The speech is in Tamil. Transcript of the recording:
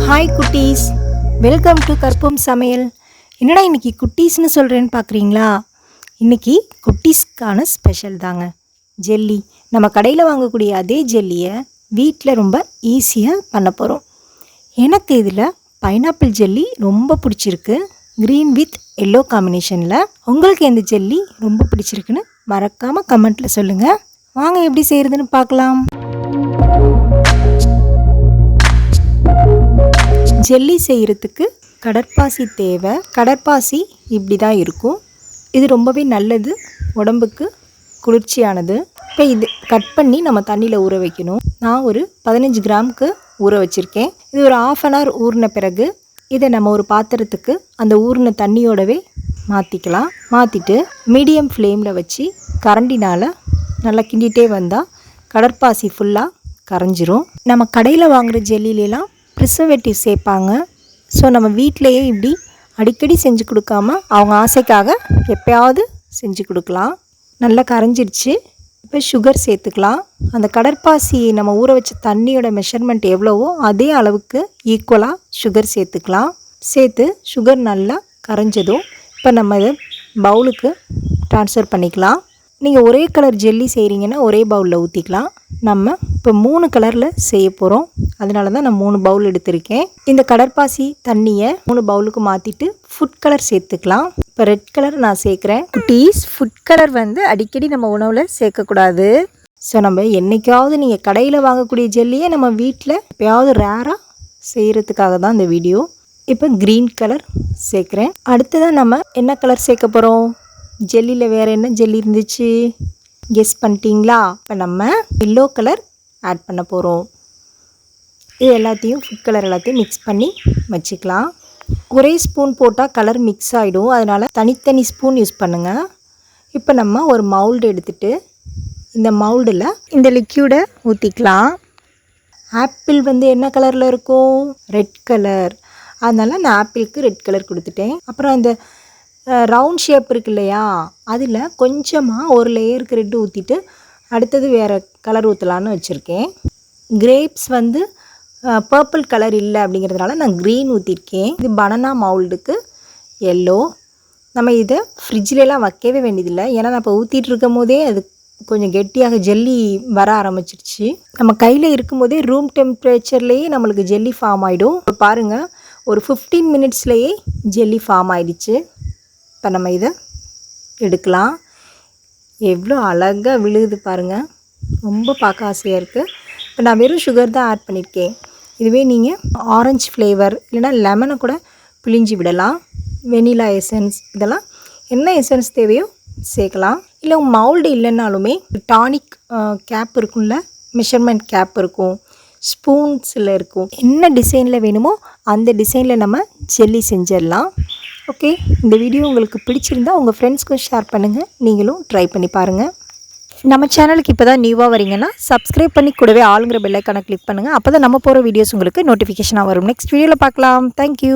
ஹாய் குட்டீஸ், வெல்கம் டு கற்போம் சமையல். என்னடா இன்றைக்கி குட்டீஸ்னு சொல்கிறேன்னு பார்க்குறீங்களா? இன்றைக்கி குட்டீஸ்க்கான ஸ்பெஷல் தாங்க ஜெல்லி. நம்ம கடையில் வாங்கக்கூடிய அதே ஜெல்லியை வீட்டில் ரொம்ப ஈஸியாக பண்ண போகிறோம். எனக்கு இதில் பைனாப்பிள் ஜெல்லி ரொம்ப பிடிச்சிருக்கு, க்ரீன் வித் எல்லோ காம்பினேஷனில். உங்களுக்கு எந்த ஜெல்லி ரொம்ப பிடிச்சிருக்குன்னு மறக்காமல் கமெண்ட்டில் சொல்லுங்கள். வாங்க எப்படி செய்கிறதுன்னு பார்க்கலாம். ஜெல்லி செய்கிறதுக்கு கடற்பாசி தேவை. கடற்பாசி இப்படி தான் இருக்கும். இது ரொம்பவே நல்லது, உடம்புக்கு குளிர்ச்சியானது. இப்போ இது கட் பண்ணி நம்ம தண்ணியில் ஊற வைக்கணும். நான் ஒரு 15 கிராமுக்கு ஊற வச்சுருக்கேன். இது ஒரு 1/2 hour ஊறின பிறகு இதை நம்ம ஒரு பாத்திரத்துக்கு அந்த ஊறின தண்ணியோடவே மாற்றிக்கலாம். மாற்றிட்டு மீடியம் ஃப்ளேமில் வச்சு கரண்டினால் நல்லா கிண்டிகிட்டே வந்தால் கடற்பாசி ஃபுல்லாக கரைஞ்சிரும். நம்ம கடையில் வாங்குகிற ஜெல்லிலெலாம் ப்ரிசர்வேட்டிவ் சேர்ப்பாங்க. ஸோ நம்ம வீட்டிலையே இப்படி அடிக்கடி செஞ்சு கொடுக்காம அவங்க ஆசைக்காக எப்போயாவது செஞ்சு கொடுக்கலாம். நல்லா கரைஞ்சிருச்சு. இப்போ சுகர் சேர்த்துக்கலாம். அந்த கடற்பாசி நம்ம ஊற வச்ச தண்ணியோட மெஷர்மெண்ட் எவ்வளவோ அதே அளவுக்கு ஈக்குவலாக சுகர் சேர்த்துக்கலாம். சேர்த்து சுகர் நல்லா கரைஞ்சதும் இப்போ நம்ம இதை பவுலுக்கு ட்ரான்ஸ்ஃபர் பண்ணிக்கலாம். நீங்கள் ஒரே கலர் ஜெல்லி செய்கிறீங்கன்னா ஒரே பவுலில் ஊற்றிக்கலாம். நம்ம இப்போ 3 கலரில் செய்ய போகிறோம், அதனால தான் நான் 3 பவுல் எடுத்திருக்கேன். இந்த கடற்பாசி தண்ணியை 3 பவுலுக்கு மாற்றிட்டு ஃபுட் கலர் சேர்த்துக்கலாம். இப்போ ரெட் கலர் நான் சேர்க்குறேன். குட்டீஸ், ஃபுட் கலர் அடிக்கடி நம்ம உணவில் சேர்க்கக்கூடாது. ஸோ நம்ம என்றைக்காவது நீங்கள் கடையில் வாங்கக்கூடிய ஜெல்லியை நம்ம வீட்டில் எப்போயாவது ரேராக செய்கிறதுக்காக தான் இந்த வீடியோ. இப்போ க்ரீன் கலர் சேர்க்குறேன். அடுத்ததான் நம்ம என்ன கலர் சேர்க்க போகிறோம்? ஜெல்லியில் வேறு என்ன ஜெல்லி இருந்துச்சு, கெஸ் பண்ணிட்டீங்களா? இப்போ நம்ம எல்லோ கலர் ஆட் பண்ண போகிறோம். இது எல்லாத்தையும் ஃபுட் கலர் எல்லாத்தையும் மிக்ஸ் பண்ணி வச்சுக்கலாம். ஒரே ஸ்பூன் போட்டால் கலர் மிக்ஸ் ஆகிடும், அதனால் தனித்தனி ஸ்பூன் யூஸ் பண்ணுங்கள். இப்போ நம்ம ஒரு மவுல்டு எடுத்துகிட்டு இந்த மவுல்டில் இந்த லிக்யூடை ஊற்றிக்கலாம். ஆப்பிள் என்ன கலரில் இருக்கும்? Red colour. அதனால் நான் ஆப்பிளுக்கு ரெட் கலர் கொடுத்துட்டேன். அப்புறம் அந்த ரவுண்ட் ஷேப் இருக்கு இல்லையா, அதில் கொஞ்சமாக ஒரு லேயருக்கு ரெட்டு ஊற்றிட்டு அடுத்தது வேறு கலர் ஊற்றலான்னு வச்சுருக்கேன். கிரேப்ஸ் பர்பிள் கலர் இல்லை அப்படிங்கிறதுனால நான் க்ரீன் ஊற்றிருக்கேன். இது பனானா மவுல்டுக்கு எல்லோ. நம்ம இதை ஃப்ரிட்ஜிலலாம் வைக்கவே வேண்டியதில்லை, ஏன்னா நான் இப்போ ஊற்றிட்டு இருக்கும் போதே அது கொஞ்சம் கெட்டியாக ஜெல்லி வர ஆரம்பிச்சிருச்சு. நம்ம கையில் இருக்கும் போதே ரூம் டெம்பரேச்சர்லேயே நம்மளுக்கு ஜெல்லி ஃபார்ம் ஆகிடும். இப்போ பாருங்கள், ஒரு 15 மினிட்ஸ்லேயே ஜெல்லி ஃபார்ம் ஆகிடுச்சு. இப்போ நம்ம இதை எடுக்கலாம். எவ்வளோ அழகாக விழுகுது பாருங்கள், ரொம்ப பார்க்க ஆசையாக இருக்குது. இப்போ நான் வெறும் சுகர் தான் ஆட் பண்ணியிருக்கேன். இதுவே நீங்கள் ஆரஞ்சு ஃப்ளேவர் இல்லைனா லெமனை கூட பிழிஞ்சு விடலாம். வெனிலா எசன்ஸ், இதெல்லாம் என்ன எசன்ஸ் தேவையோ சேர்க்கலாம். இல்லை மவுல்டு இல்லைன்னாலுமே டானிக் கேப் இருக்கும்ல, மெஷர்மெண்ட் கேப் இருக்கும், ஸ்பூன்ஸில் இருக்கும். என்ன டிசைனில் வேணுமோ அந்த டிசைனில் நம்ம ஜெல்லி செஞ்சிடலாம். ஓகே, இந்த வீடியோ உங்களுக்கு பிடிச்சிருந்தா உங்கள் ஃப்ரெண்ட்ஸ்க்கும் ஷேர் பண்ணுங்கள். நீங்களும் ட்ரை பண்ணி பாருங்கள். நம்ம சேனலுக்கு இப்போ தான் நியூவாக வரீங்கன்னா சப்ஸ்கிரைப் பண்ணி கூடவே ஆளுங்கிற பெல் ஐக்கானை கிளிக் பண்ணுங்கள். அப்போ தான் நம்ம போகிற வீடியோஸ் உங்களுக்கு நோட்டிஃபிகேஷனாக வரும். நெக்ஸ்ட் வீடியோவில் பார்க்கலாம். தேங்க்யூ.